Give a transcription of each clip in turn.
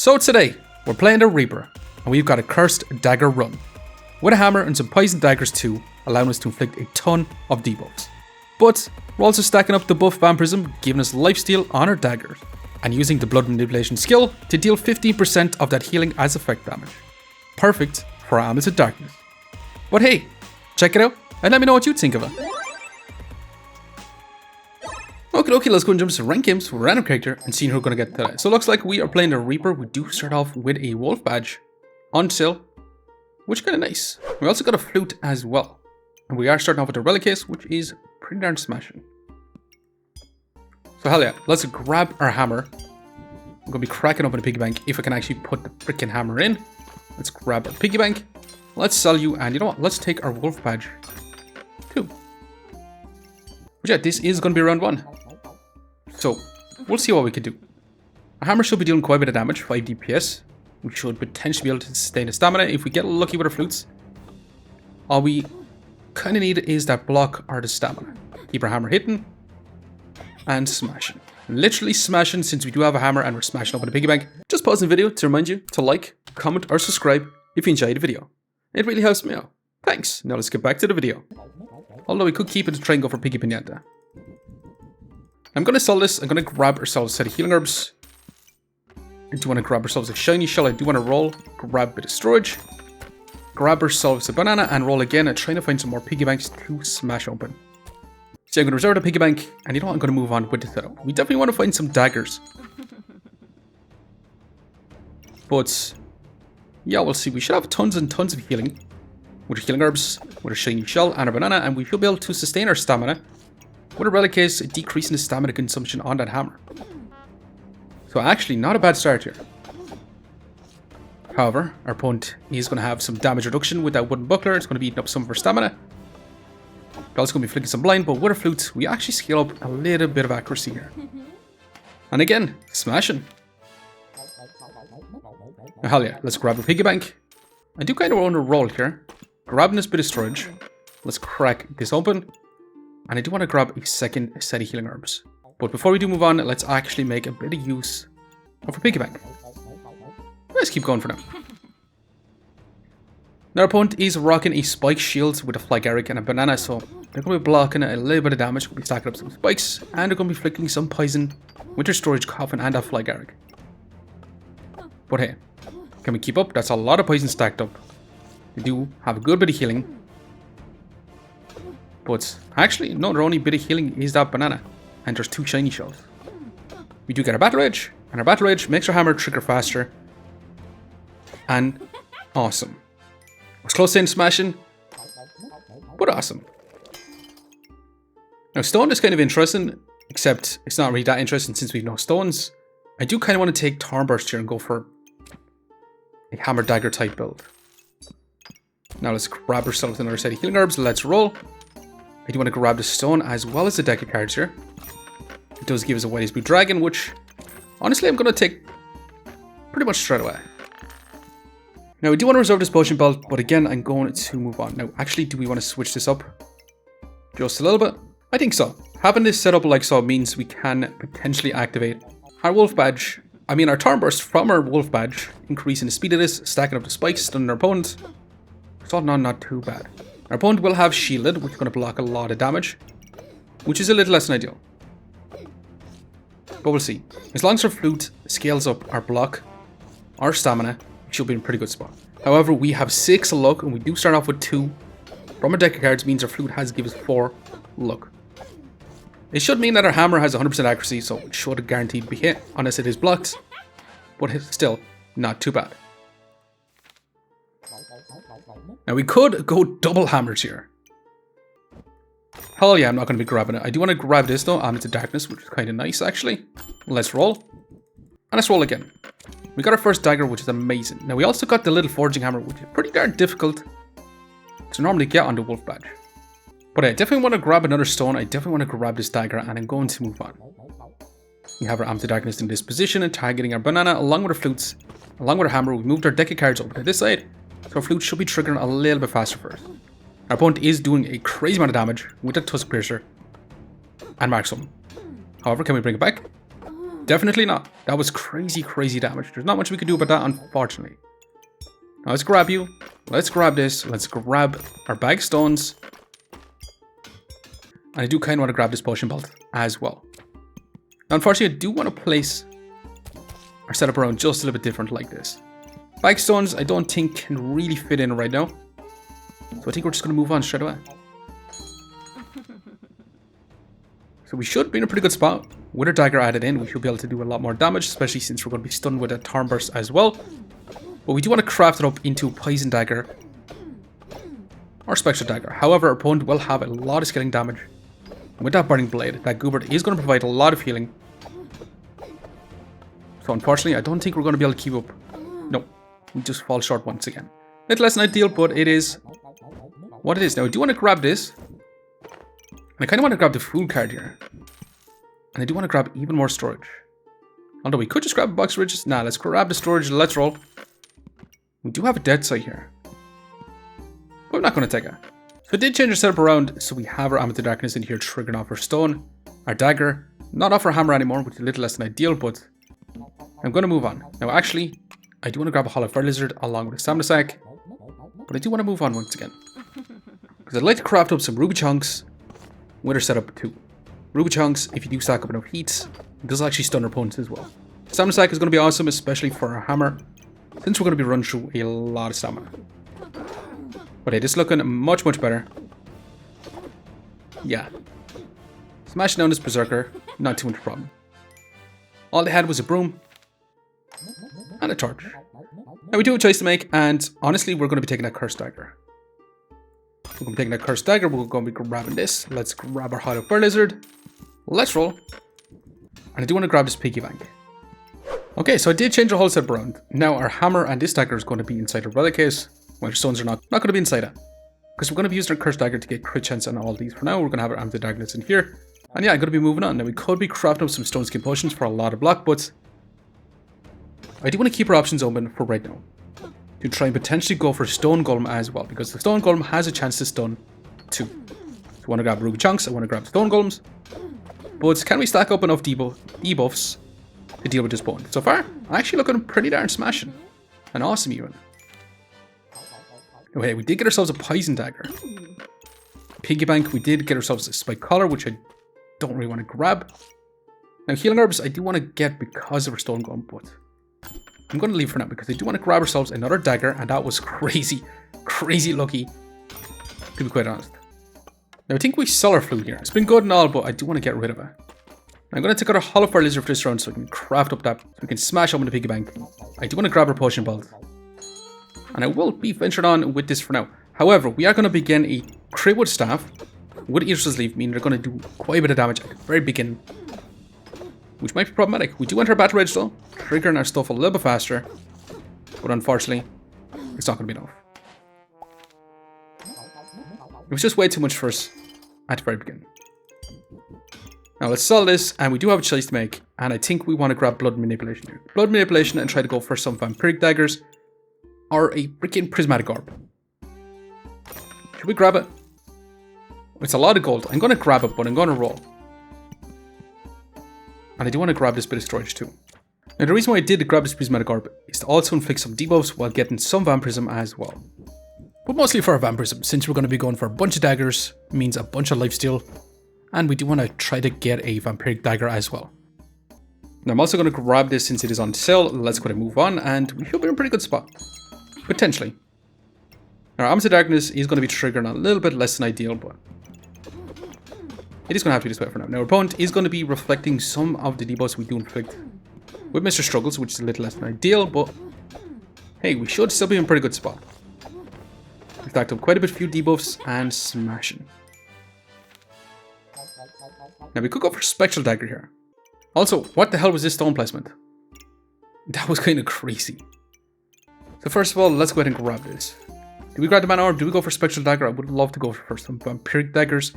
So today, we're playing the Reaper, and we've got a Cursed Dagger run, with a hammer and some poison daggers too, allowing us to inflict a ton of debuffs. But we're also stacking up the buff vampirism, giving us lifesteal on our daggers, and using the blood manipulation skill to deal 15% of that healing as effect damage. Perfect for our Amulet of Darkness. But hey, check it out, and let me know what you think of it. Okay, let's go and jump to rank games for a random character and see who we're going to get today. So it looks like we are playing the Reaper. We do start off with a wolf badge on sale, which is kind of nice. We also got a flute as well. And we are starting off with a relic case, which is pretty darn smashing. So hell yeah, let's grab our hammer. I'm going to be cracking open a piggy bank if I can actually put the freaking hammer in. Let's grab our piggy bank. Let's sell you, and you know what? Let's take our wolf badge too. But yeah, this is going to be round 1. So, we'll see what we can do. Our hammer should be dealing quite a bit of damage, 5 DPS. We should potentially be able to sustain the stamina if we get lucky with our flutes. All we kind of need is that block or the stamina. Keep our hammer hitting and smashing. Literally smashing, since we do have a hammer and we're smashing up in a piggy bank. Just pause the video to remind you to like, comment or subscribe if you enjoyed the video. It really helps me out. Thanks. Now let's get back to the video. Although we could keep it to try and go for Piggy Pinata. I'm going to sell this. I'm going to grab ourselves a set of healing herbs. I do want to grab ourselves a shiny shell. I do want to roll, grab a bit of storage, grab ourselves a banana and roll again and trying to find some more piggy banks to smash open. So I'm going to reserve the piggy bank, and you know what, I'm going to move on with the setup. We definitely want to find some daggers. But yeah, we'll see. We should have tons and tons of healing. With our healing herbs, with a shiny shell and a banana, and we should be able to sustain our stamina. With a relic case, decreasing the stamina consumption on that hammer. So actually, not a bad start here. However, our opponent is going to have some damage reduction with that wooden buckler. It's going to be eating up some of our stamina. We're also going to be flicking some blind, but with our flute, we actually scale up a little bit of accuracy here. And again, smashing. Now, hell yeah, let's grab a piggy bank. I do kind of want to roll here. Grabbing this bit of storage. Let's crack this open. And I do want to grab a second set of healing herbs. But before we do move on, let's actually make a bit of use of a piggy bank. Let's keep going for now. Now our opponent is rocking a spike shield with a Flygaric and a banana, so they're going to be blocking a little bit of damage. We'll be stacking up some spikes, and they're going to be flicking some poison with their storage coffin and a Flygaric. But hey, can we keep up? That's a lot of poison stacked up. We do have a good bit of healing. But actually, no, their only bit of healing is that banana. And there's 2 shiny shells. We do get our battle rage. And our battle rage makes our hammer trigger faster. And awesome. Was close in smashing. But awesome. Now stone is kind of interesting. Except it's not really that interesting since we've no stones. I do kind of want to take Thornburst here and go for a hammer dagger type build. Now let's grab ourselves another set of healing herbs. Let's roll. I do want to grab the stone as well as the deck of cards here. It does give us a White Blue Dragon, which honestly I'm going to take pretty much straight away. Now we do want to reserve this potion belt, but again I'm going to move on. Now actually, do we want to switch this up just a little bit? I think so. Having this set up like so means we can potentially activate our wolf badge. I mean our Thornburst from our wolf badge, increasing the speed of this, stacking up the spikes, stunning our opponent. So not too bad. Our opponent will have shielded, which is going to block a lot of damage, which is a little less than ideal. But we'll see. As long as our flute scales up our block, our stamina, we should be in a pretty good spot. However, we have 6 luck, and we do start off with 2. From our deck of cards means our flute has given us 4 luck. It should mean that our hammer has 100% accuracy, so it should guaranteed be hit, unless it is blocked. But it's still not too bad. Now we could go double hammers here. Hell yeah, I'm not going to be grabbing it. I do want to grab this though, Amulet of Darkness, which is kind of nice actually. Let's roll. And let's roll again. We got our first dagger, which is amazing. Now we also got the little forging hammer, which is pretty darn difficult to normally get on the wolf badge. But I definitely want to grab another stone. I definitely want to grab this dagger, and I'm going to move on. We have our Amulet of Darkness in this position and targeting our banana along with our flutes. Along with our hammer, we moved our deck of cards over to this side. So our flute should be triggering a little bit faster first. Our opponent is doing a crazy amount of damage with the Tusk Piercer and Mark Summon. However, can we bring it back? Definitely not. That was crazy, crazy damage. There's not much we can do about that, unfortunately. Now let's grab you. Let's grab this. Let's grab our bag of stones. And I do kind of want to grab this potion belt as well. Now, unfortunately, I do want to place our setup around just a little bit different like this. Bag stones, I don't think can really fit in right now. So I think we're just going to move on straight away. So we should be in a pretty good spot. With our dagger added in, we should be able to do a lot more damage, especially since we're going to be stunned with a Thornburst as well. But we do want to craft it up into a poison dagger or spectral dagger. However, our opponent will have a lot of scaling damage. And with that burning blade, that Goobert is going to provide a lot of healing. So unfortunately, I don't think we're going to be able to keep up. No, we just fall short once again. A little less than ideal, but it is what it is. Now, I do want to grab this. And I kind of want to grab the food card here. And I do want to grab even more storage. Although we could just grab a box of riches. Nah, let's grab the storage. Let's roll. We do have a dead site here. But I'm not going to take it. So I did change our setup around. So we have our Amulet of Darkness in here triggering off our stone. Our dagger. Not off our hammer anymore, which is a little less than ideal, but I'm going to move on. Now actually, I do want to grab a Hollow Fire Lizard along with a Stamina Sack. But I do want to move on once again. Because I'd like to craft up some Ruby Chunks with our setup too. Ruby Chunks, if you do stack up enough heats, it does actually stun our opponents as well. Stamina Sack is going to be awesome, especially for our hammer, since we're going to be running through a lot of stamina. But hey, this is looking much, much better. Yeah. Smashing down this Berserker, not too much problem. All they had was a broom and a torch. Now we do have a choice to make, and honestly, we're going to be taking that Cursed Dagger. We're going to be taking that Cursed Dagger, we're going to be grabbing this. Let's grab our Hollow Fire Lizard. Let's roll. And I do want to grab this piggy bank. Okay, so I did change the whole setup around. Now our hammer and this dagger is going to be inside our relic case, while our stones are not going to be inside it. Because we're going to be using our Cursed Dagger to get crit chance on all these for now. We're going to have our Amulet of Darkness in here. And yeah, I'm going to be moving on. Now we could be crafting up some stone skin potions for a lot of block, but I do want to keep our options open for right now. To try and potentially go for Stone Golem as well, because the Stone Golem has a chance to stun too. So I want to grab Ruby Chunks, I want to grab Stone Golems. But can we stack up enough debuffs to deal with this opponent? So far, I'm actually looking pretty darn smashing. And awesome even. Okay, we did get ourselves a Poison Dagger. Piggy Bank, we did get ourselves a Spike Collar, which I don't really want to grab. Now Healing Herbs, I do want to get because of our Stone Golem, but I'm going to leave for now because I do want to grab ourselves another dagger, and that was crazy, crazy lucky, to be quite honest. Now I think we sell our flute here. It's been good and all, but I do want to get rid of it. I'm going to take out a Hollow Fire Lizard for this round so I can craft up that, so we can smash open the piggy bank. I do want to grab our potion belt. And I will be ventured on with this for now. However, we are going to begin a Critwood Staff with Eater's Leaf, meaning they're going to do quite a bit of damage at the very beginning, which might be problematic. We do enter Battle Rage though, triggering our stuff a little bit faster, but unfortunately, it's not going to be enough. It was just way too much for us at the very beginning. Now let's sell this, and we do have a choice to make, and I think we want to grab Blood Manipulation here. Blood Manipulation and try to go for some Vampiric Daggers, or a freaking Prismatic Orb. Should we grab it? It's a lot of gold. I'm going to grab it, but I'm going to roll. And I do want to grab this bit of storage too. Now the reason why I did grab this Prismatic Orb is to also inflict some debuffs while getting some vampirism as well. But mostly for our vampirism, since we're going to be going for a bunch of daggers, means a bunch of lifesteal. And we do want to try to get a Vampiric Dagger as well. Now I'm also going to grab this since it is on sale. Let's go ahead and move on, and we should be in a pretty good spot. Potentially. Our Amulet of Darkness is going to be triggering a little bit less than ideal, but it is going to have to be this way for now. Now our opponent is going to be reflecting some of the debuffs we do inflict with Mr. Struggles, which is a little less than ideal, but hey, we should still be in a pretty good spot. We stacked up quite a few debuffs and smashing. Now we could go for Spectral Dagger here. Also, what the hell was this stone placement? That was kind of crazy. So first of all, let's go ahead and grab this. Do we grab the Mana Orb? Do we go for Spectral Dagger? I would love to go for some Vampiric Daggers.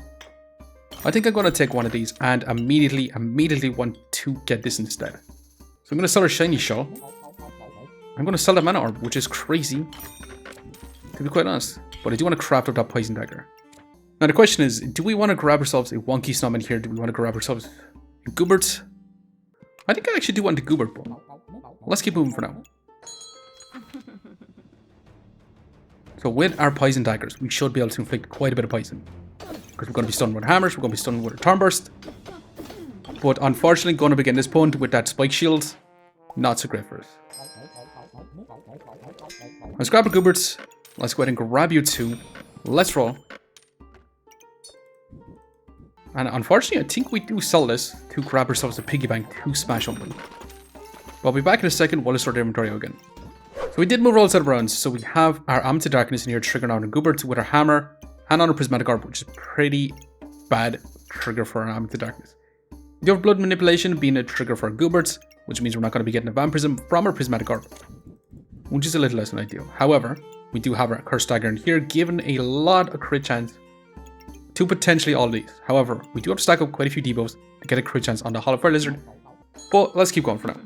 I think I'm going to take one of these and immediately want to get this instead. So I'm going to sell our Shiny Shell. I'm going to sell that Mana Orb, which is crazy, to be quite honest. But I do want to craft up that Poison Dagger. Now the question is, do we want to grab ourselves a Wonky Snowman here? Do we want to grab ourselves a Goobert? I think I actually do want the Goobert, but let's keep moving for now. So with our poison daggers, we should be able to inflict quite a bit of poison. Because we're going to be stunned with hammers, we're going to be stunned with a Thornburst. But unfortunately, going to begin this point with that spike shield, not so great for us. Let's grab our Gooberts. Let's go ahead and grab you two. Let's roll. And unfortunately, I think we do sell this to grab ourselves a piggy bank to smash open. I'll be back in a second while I start the inventory again. So we did move rolls out of rounds, so we have our Amulet of Darkness in here triggering on our Goobert with our hammer and on our Prismatic Orb, which is pretty bad trigger for our Amulet of Darkness. We do have Blood Manipulation being a trigger for our Gooberts, which means we're not going to be getting a Vampirism from our Prismatic Orb, which is a little less than ideal. However, we do have our Cursed Dagger in here, given a lot of crit chance to potentially all these. However, we do have to stack up quite a few debuffs to get a crit chance on the Hollow Fire Lizard, but let's keep going for now.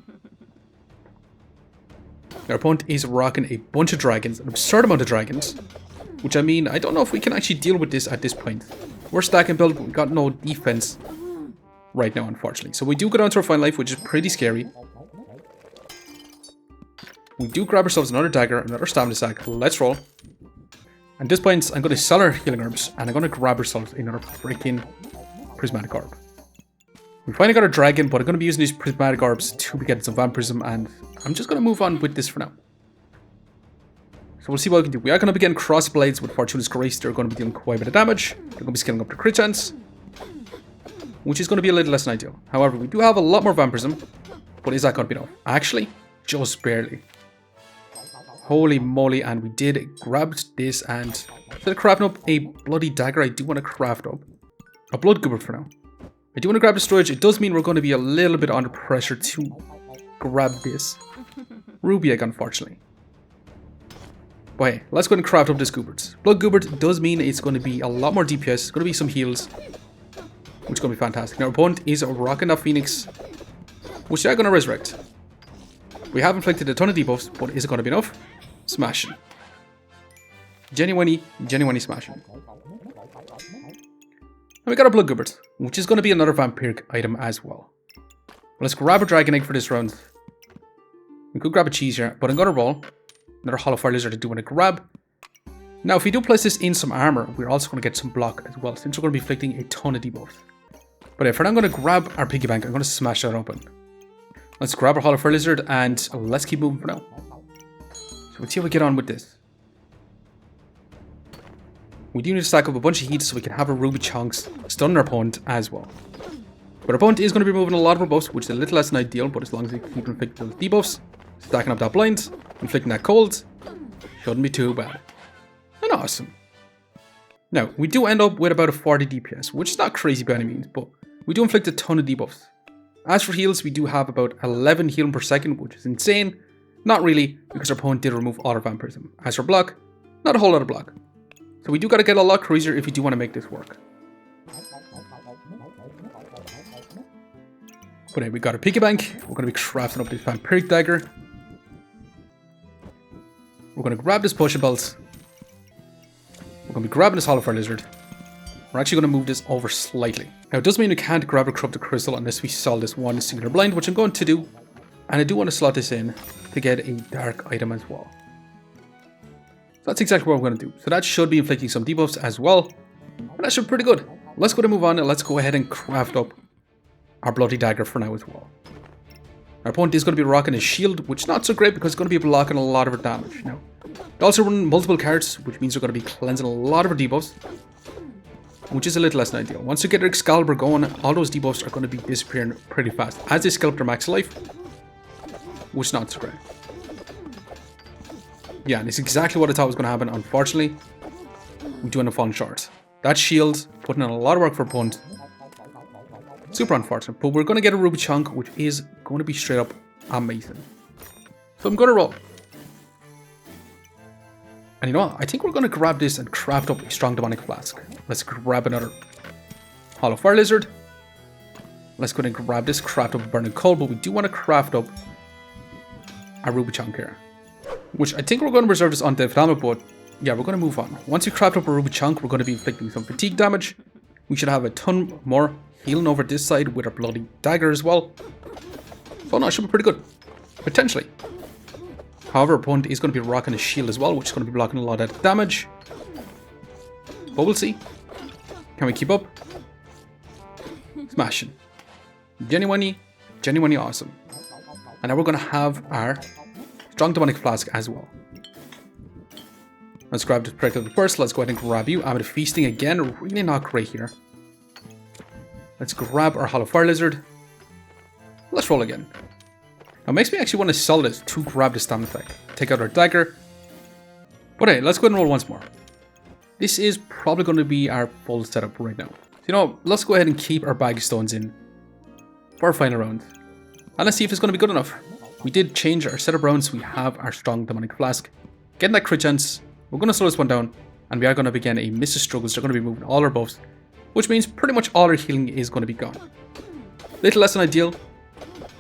Our opponent is rocking a bunch of dragons, an absurd amount of dragons, which I mean, I don't know if we can actually deal with this at this point. We're stacking build, but we've got no defense right now, unfortunately. So we do go down to our final life, which is pretty scary. We do grab ourselves another dagger, another stamina sack. Let's roll. At this point, I'm going to sell our healing herbs, and I'm going to grab ourselves another freaking Prismatic Orb. We finally got our dragon, but I'm going to be using these Prismatic Orbs to get some Vampirism, and I'm just going to move on with this for now. So we'll see what we can do. We are going to be getting cross blades with Fortuna's Grace. They're going to be dealing quite a bit of damage. They're going to be scaling up the crit chance, which is going to be a little less than ideal. However, we do have a lot more Vampirism, but is that going to be enough? Actually, just barely. Holy moly, and we did grab this, and instead of crafting up a bloody dagger, I do want to craft up a blood Goobert for now. I do want to grab the storage. It does mean we're going to be a little bit under pressure to grab this ruby egg, unfortunately. But hey, let's go ahead and craft up this Goobert. Blood Goobert does mean it's going to be a lot more DPS. It's going to be some heals, which is going to be fantastic. Now, our opponent is rocking that Phoenix, which they're going to resurrect. We have inflicted a ton of debuffs, but is it going to be enough? Smashing. Genuinely smashing. And we got a Blood Goobert, which is going to be another vampiric item as well. Let's grab a Dragon Egg for this round. We could grab a cheese here, but I'm going to roll another Hollow Fire Lizard I do want to grab. Now, if we do place this in some armor, we're also going to get some block as well, since we're going to be inflicting a ton of debuffs. But for now, I'm going to grab our piggy bank. I'm going to smash that open. Let's grab our Hollow Fire Lizard and let's keep moving for now. So let's see how we get on with this. We do need to stack up a bunch of heat so we can have our ruby chunks stun our opponent as well. But our opponent is going to be removing a lot of our buffs, which is a little less than ideal, but as long as we keep inflicting those debuffs, stacking up that blind, inflicting that cold, shouldn't be too bad. And awesome. Now, we do end up with about a 40 DPS, which is not crazy by any means, but we do inflict a ton of debuffs. As for heals, we do have about 11 healing per second, which is insane. Not really, because our opponent did remove all our vampirism. As for block, not a whole lot of block. So we do got to get a lot crazier if you do want to make this work. But hey, we got our piggy bank. We're going to be crafting up this vampiric dagger. We're going to grab this potion belt. We're going to be grabbing this Hollow Fire Lizard. We're actually going to move this over slightly. Now, it does mean we can't grab a corrupted crystal unless we sell this one singular blind, which I'm going to do. And I do want to slot this in to get a dark item as well. So that's exactly what we're going to do. So that should be inflicting some debuffs as well. And that should be pretty good. Let's go to move on and let's go ahead and craft up our bloody dagger for now as well. Our opponent is going to be rocking his shield, which is not so great because it's going to be blocking a lot of our damage. Now, they also run multiple cards, which means they're going to be cleansing a lot of our debuffs, which is a little less than ideal. Once you get their Excalibur going, all those debuffs are going to be disappearing pretty fast as they scalp their max life, which is not so great. Yeah, and it's exactly what I thought was going to happen. Unfortunately, we do end up falling short. That shield, putting in a lot of work for opponent. Super unfortunate, but we're going to get a ruby chunk, which is going to be straight up amazing. So I'm going to roll. And you know what? I think we're going to grab this and craft up a strong demonic flask. Let's grab another Hollow Fire Lizard. Let's go ahead and grab this, craft up a burning coal, but we do want to craft up a ruby chunk here. Which I think we're going to reserve this on the Dynamic, but yeah, we're going to move on. Once we craft up a ruby chunk, we're going to be inflicting some fatigue damage. We should have a ton more healing over this side with our bloody dagger as well. Oh no, it should be pretty good. Potentially. However, our opponent is going to be rocking a shield as well, which is going to be blocking a lot of damage. But we'll see. Can we keep up? Smashing. Genuinely awesome. And now we're going to have our strong demonic flask as well. Let's grab the predictable first. Let's go ahead and grab you. I'm feasting again. Really not great here. Let's grab our hollow fire lizard. Let's roll again. Now, it makes me actually want to sell this to grab the stamina effect. Take out our dagger. But hey, let's go ahead and roll once more. This is probably going to be our full setup right now. So, you know, let's go ahead and keep our bag of stones in for our final round. And let's see if it's going to be good enough. We did change our setup rounds. We have our strong demonic flask. Getting that crit chance. We're going to slow this one down. And we are going to begin a Mrs. Struggles. They're going to be moving all our buffs. Which means pretty much all our healing is going to be gone. Little less than ideal.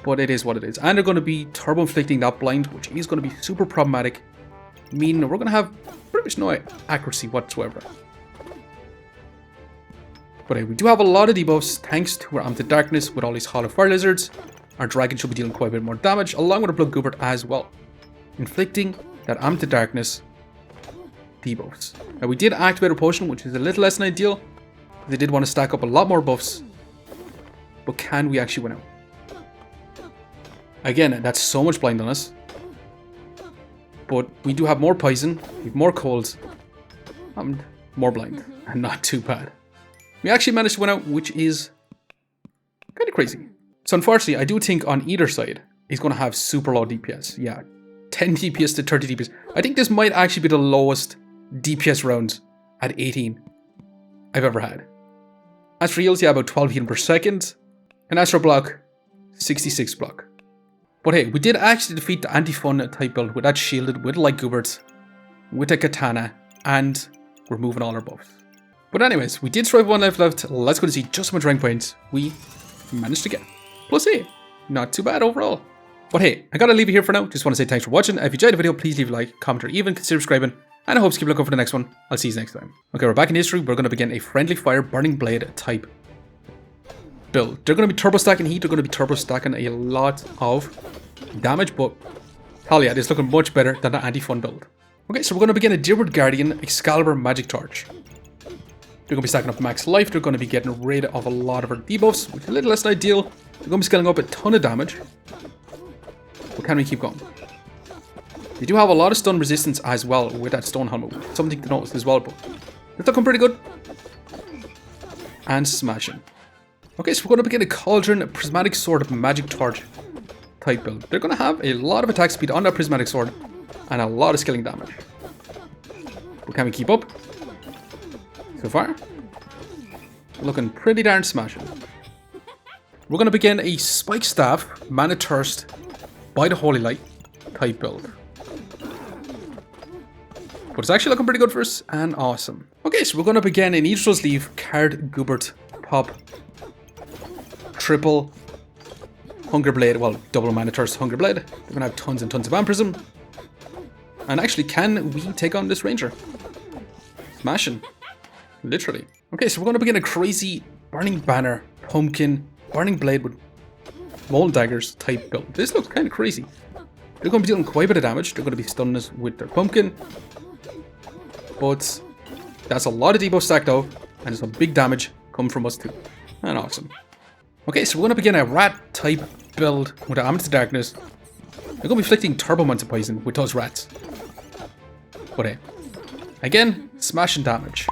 But it is what it is. And they're going to be turbo inflicting that blind, which is going to be super problematic. Meaning we're going to have pretty much no accuracy whatsoever. But we do have a lot of debuffs thanks to our Amulet Darkness with all these hollow fire lizards. Our dragon should be dealing quite a bit more damage, along with our blood goobert as well. Inflicting that Amulet Darkness debuffs. Now we did activate our potion, which is a little less than ideal. They did want to stack up a lot more buffs. But can we actually win out? Again, that's so much blind on us. But we do have more poison, we have more colds, and more blind. And not too bad. We actually managed to win out, which is kind of crazy. So unfortunately, I do think on either side, he's going to have super low DPS. Yeah, 10 DPS to 30 DPS. I think this might actually be the lowest DPS rounds at 18 I've ever had. As for heals, yeah, about 12 healing per second. And as for block, 66 block. But hey, we did actually defeat the anti-fun type build with that shielded, with light goobert, with a katana, and we're moving all our buffs. But anyways, we did survive one life left. Let's go to see just how much rank points we managed to get. Plus 8. Not too bad overall. But hey, I gotta leave it here for now. Just want to say thanks for watching. If you enjoyed the video, please leave a like, comment, or even consider subscribing. And I hope to keep looking for the next one. I'll see you next time. Okay, we're back in history. We're going to begin a friendly fire burning blade type build. They're going to be turbo stacking heat. They're going to be turbo stacking a lot of damage, but hell yeah, it's looking much better than the anti-fun build. Okay, so we're going to begin a Dearwood Guardian Excalibur Magic Torch. They're going to be stacking up max life. They're going to be getting rid of a lot of our debuffs, which is a little less than ideal. They're going to be scaling up a ton of damage. But can we keep going? They do have a lot of stun resistance as well with that stone helmet. Something to notice as well, but it's looking pretty good. And smashing. Okay, so we're going to begin a Cauldron Prismatic Sword Magic Torch type build. They're going to have a lot of attack speed on that Prismatic Sword and a lot of skilling damage. But can we keep up? So far, looking pretty darn smashing. We're going to begin a Spike Staff Mana Thirst by the Holy Light type build. But it's actually looking pretty good for us and awesome. Okay, so we're going to begin an Each Rose Leaf Card Goobert Pop Triple Hunger Blade, well, double Mana Thirst Hunger Blade. They're going to have tons and tons of vampirism. And actually, can we take on this ranger? Smashing. Literally. Okay, so we're going to begin a crazy Burning Banner, Pumpkin, Burning Blade with Molten Daggers type build. This looks kind of crazy. They're going to be dealing quite a bit of damage. They're going to be stunning us with their Pumpkin. But that's a lot of debuff stacked out, and some big damage coming from us too. And awesome. Okay, so we're going to begin a rat type build with the Amulet Darkness. They're going to be inflicting turbo amounts of poison with those rats. But hey, again, smashing damage.